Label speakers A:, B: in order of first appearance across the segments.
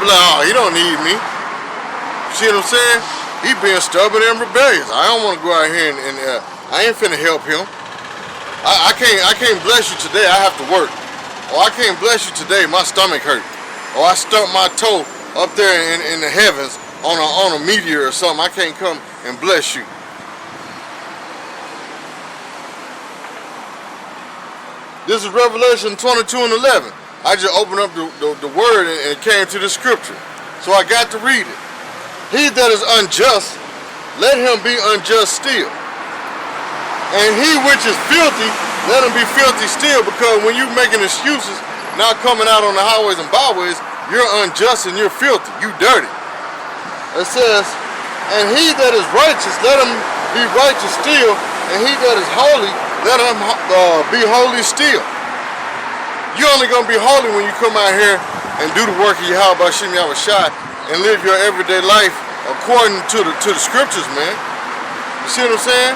A: be like, oh, he don't need me. See what I'm saying? He being stubborn and rebellious. I don't want to go out here and I ain't finna help him. I can't bless you today. I have to work. Or I can't bless you today. My stomach hurt. Or I stumped my toe up there in the heavens on a meteor or something. I can't come and bless you. This is Revelation 22 and 11. I just opened up the word and it came to the scripture. So I got to read it. He that is unjust, let him be unjust still. And he which is filthy, let him be filthy still. Because when you're making excuses, not coming out on the highways and byways, you're unjust and you're filthy. You dirty. It says, and he that is righteous, let him be righteous still. And he that is holy, let him be holy still. You're only going to be holy when you come out here and do the work of YAHAWASHI and live your everyday life according to the scriptures, man. You see what I'm saying?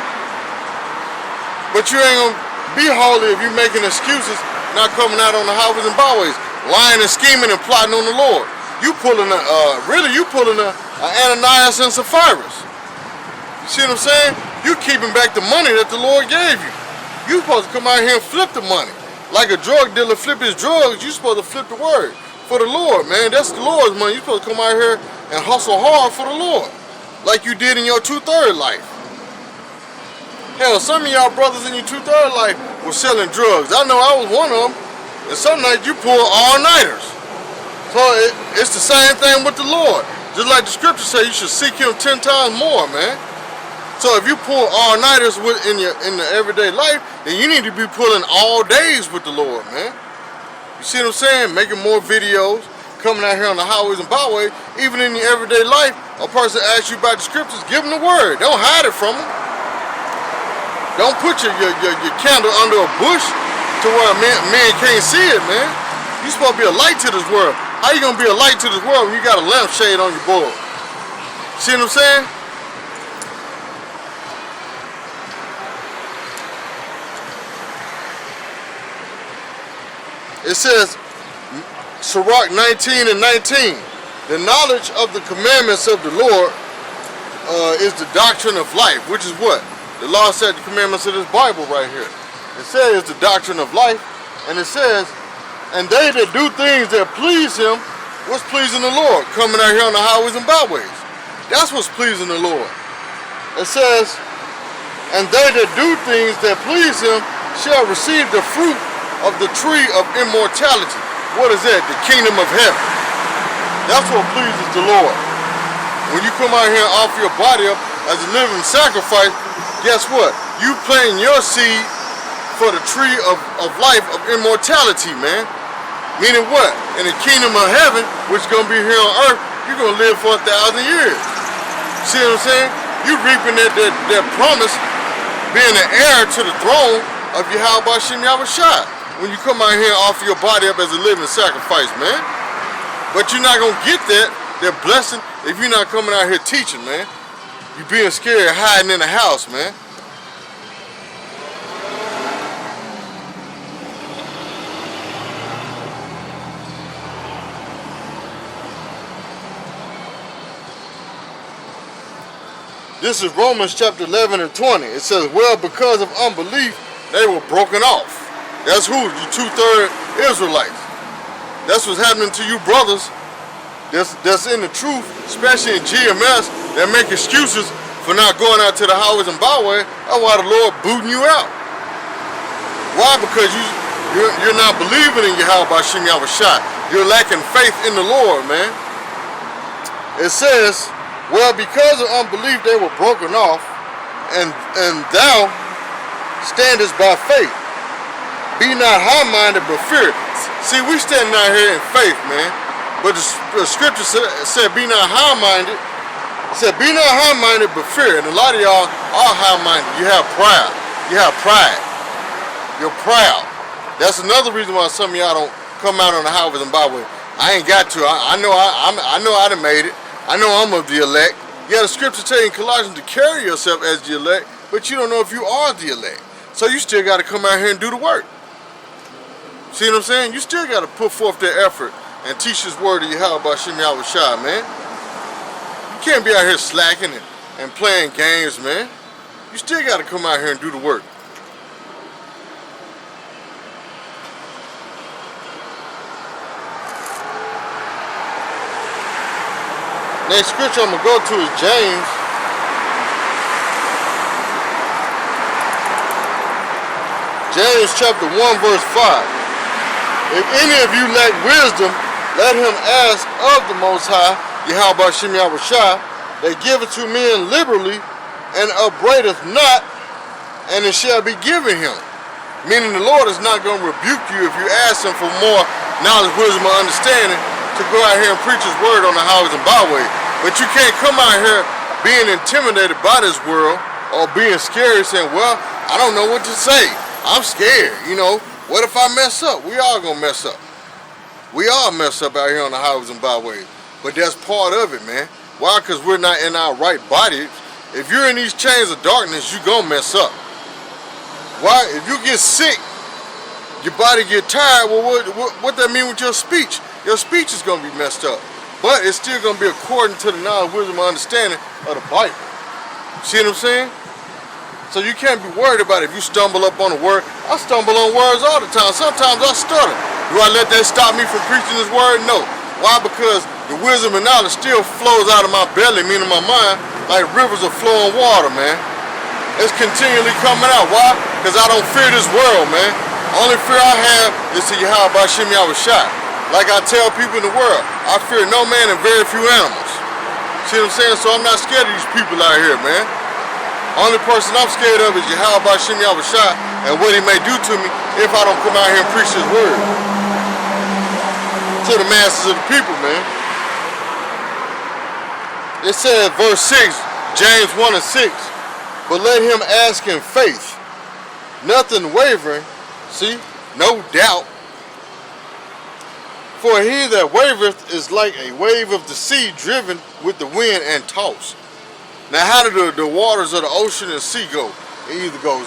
A: But you ain't going to be holy if you're making excuses, not coming out on the highways and byways, lying and scheming and plotting on the Lord. You pulling a Ananias and Sapphira. You see what I'm saying? You keeping back the money that the Lord gave you. You supposed to come out here and flip the money. Like a drug dealer flip his drugs, you supposed to flip the word for the Lord, man. That's the Lord's money. You supposed to come out here and hustle hard for the Lord, like you did in your 2/3 life. Hell, some of y'all brothers in your 2/3 life were selling drugs. I know I was one of them. And some nights you pull all-nighters. So it's the same thing with the Lord. Just like the scripture say, you should seek him 10 times more, man. So if you pull all-nighters in the everyday life, then you need to be pulling all days with the Lord, man. You see what I'm saying? Making more videos, coming out here on the highways and byways. Even in your everyday life, a person asks you about the scriptures, give them the word. Don't hide it from them. Don't put your candle under a bush to where man can't see it, man. You supposed to be a light to this world. How you gonna be a light to this world when you got a lampshade on your board? See what I'm saying? It says, Sirach 19 and 19, the knowledge of the commandments of the Lord is the doctrine of life, which is what? The law said the commandments of this Bible right here. It says the doctrine of life, and it says, and they that do things that please him, what's pleasing the Lord? Coming out here on the highways and byways. That's what's pleasing the Lord. It says, and they that do things that please him shall receive the fruit of the tree of immortality. What is that? The kingdom of heaven. That's what pleases the Lord. When you come out here and offer your body up as a living sacrifice, guess what? You planting your seed for the tree of life of immortality, man. Meaning what? In the kingdom of heaven, which is going to be here on earth, you're going to live for 1,000 years. See what I'm saying? You reaping that promise, being an heir to the throne of YAHAWASHI. When you come out here and offer your body up as a living sacrifice, man. But you're not going to get that blessing if you're not coming out here teaching, man. You're being scared, hiding in the house, man. This is Romans chapter 11 and 20. It says, well, because of unbelief, they were broken off. That's who? You 2/3 Israelites. That's what's happening to you brothers that's in the truth, especially in GMS, that make excuses for not going out to the highways and byways. That's why the Lord booting you out. Why? Because you're not believing in YAHAWASHI. You're lacking faith in the Lord, man. It says, well, because of unbelief they were broken off, and thou standest by faith. Be not high-minded, but fear. See, we standing out here in faith, man. But the scripture said, be not high-minded. It said, be not high-minded, but fear. And a lot of y'all are high-minded. You have pride. You have pride. You're proud. That's another reason why some of y'all don't come out on the highways and byways. I ain't got to. I know I done made it. I know I'm of the elect. Yeah, the scripture tell you in Colossians to carry yourself as the elect, but you don't know if you are the elect. So you still got to come out here and do the work. See what I'm saying? You still got to put forth that effort and teach this word of Yahawashim Yahawashi, man. You can't be out here slacking and playing games, man. You still got to come out here and do the work. Next scripture I'm going to go to is James. James chapter 1 verse 5. If any of you lack wisdom, let him ask of the Most High, Yahawashim Yahawashi, that giveth to men liberally, and upbraideth not, and it shall be given him. Meaning the Lord is not going to rebuke you if you ask him for more knowledge, wisdom, or understanding to go out here and preach his word on the highways and byways. But you can't come out here being intimidated by this world or being scared saying, well, I don't know what to say. I'm scared, you know. What if I mess up? We all gonna mess up. We all mess up out here on the highways and byways. But that's part of it, man. Why? Because we're not in our right body. If you're in these chains of darkness, you gonna mess up. Why? If you get sick, your body get tired, well, what that mean with your speech? Your speech is gonna be messed up. But it's still gonna be according to the knowledge, wisdom, and understanding of the Bible. See what I'm saying? So you can't be worried about if you stumble up on a word. I stumble on words all the time. Sometimes I stutter. Do I let that stop me from preaching this word? No. Why? Because the wisdom and knowledge still flows out of my belly, meaning my mind, like rivers of flowing water, man. It's continually coming out. Why? Because I don't fear this world, man. Only fear I have is to Yahawashim Yahawashi. Like I tell people in the world, I fear no man and very few animals. See what I'm saying? So I'm not scared of these people out here, man. Only person I'm scared of is Yahawashim Yahawashi and what he may do to me if I don't come out here and preach his word to the masses of the people, man. It says, verse 6, James 1 and 6, but let him ask in faith, nothing wavering, see, no doubt. For he that wavereth is like a wave of the sea driven with the wind and tossed. Now how do the waters of the ocean and sea go? It either goes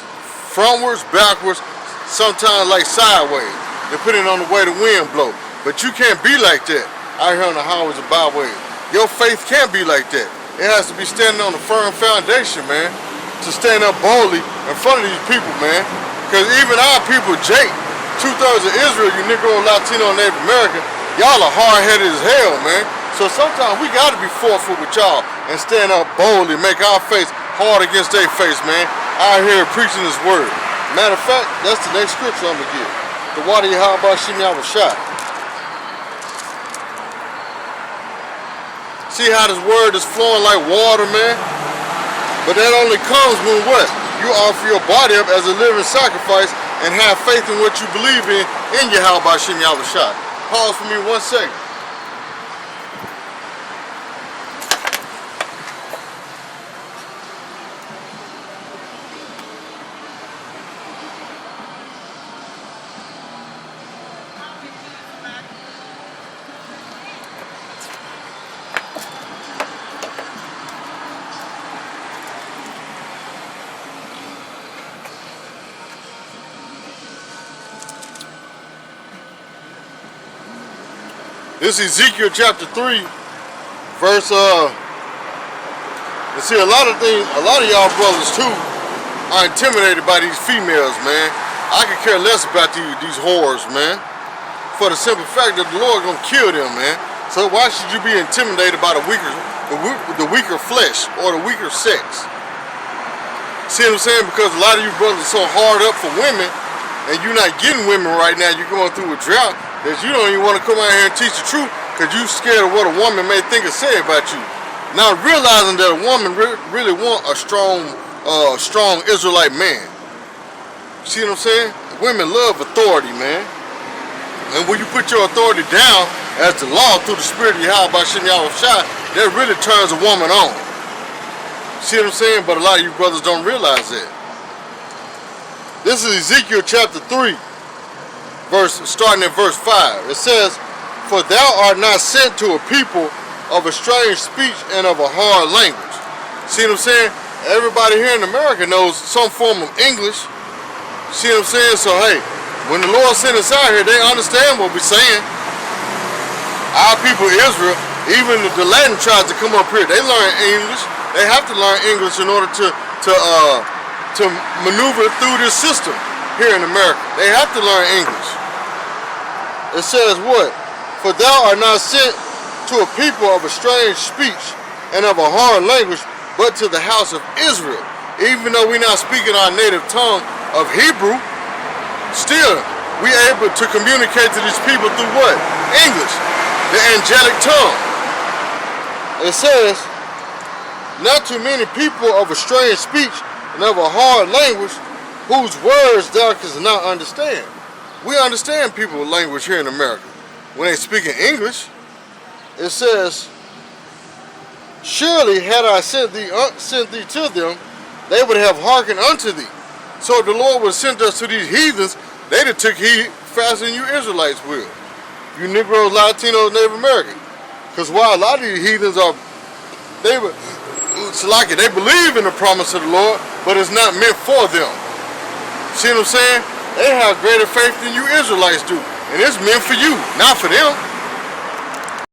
A: frontwards, backwards, sometimes like sideways, depending on the way the wind blows. But you can't be like that out here on the highways and byways. Your faith can't be like that. It has to be standing on a firm foundation, man, to stand up boldly in front of these people, man. Because even our people, Jake, 2/3 of Israel, you Negro, Latino, and Native American, y'all are hard-headed as hell, man. So sometimes we got to be forceful with y'all and stand up boldly, make our face hard against their face, man, out here preaching this word. Matter of fact, that's the next scripture I'm going to give. The water Yahawashim Yahawashi. See how this word is flowing like water, man? But that only comes when what? You offer your body up as a living sacrifice and have faith in what you believe in Yahawashim Yahawashi. Pause for me 1 second. This is Ezekiel chapter 3, verse, you see a lot of y'all brothers too are intimidated by these females, man. I could care less about these whores, man. For the simple fact that the Lord gonna kill them, man. So why should you be intimidated by the weaker flesh or the weaker sex? See what I'm saying? Because a lot of you brothers are so hard up for women, and you're not getting women right now. You're going through a drought that you don't even want to come out here and teach the truth because you're scared of what a woman may think or say about you. Not realizing that a woman really want a strong Israelite man. See what I'm saying? Women love authority, man. And when you put your authority down as the law through the spirit of Yahawashim Yahawashi, that really turns a woman on. See what I'm saying? But a lot of you brothers don't realize that. This is Ezekiel chapter 3, starting at verse 5. It says, for thou art not sent to a people of a strange speech and of a hard language. See what I'm saying? Everybody here in America knows some form of English. See what I'm saying? So hey, when the Lord sent us out here, they understand what we're saying. Our people, Israel, even the Latin tribes that come up here, they learn English. They have to learn English in order to maneuver through this system here in America. They have to learn English. It says what? For thou art not sent to a people of a strange speech and of a hard language, but to the house of Israel. Even though we're not speaking our native tongue of Hebrew, still we able to communicate to these people through what? English, the angelic tongue. It says, not too many people of a strange speech and of a hard language, whose words thou canst not understand. We understand people's language here in America. When they speak in English, it says, surely had I sent thee to them, they would have hearkened unto thee. So if the Lord would have sent us to these heathens, they'd have took heed faster than you Israelites will. You Negroes, Latinos, Native Americans. Because while a lot of these heathens they believe in the promise of the Lord, but it's not meant for them. See what I'm saying? They have greater faith than you Israelites do. And it's meant for you, not for them.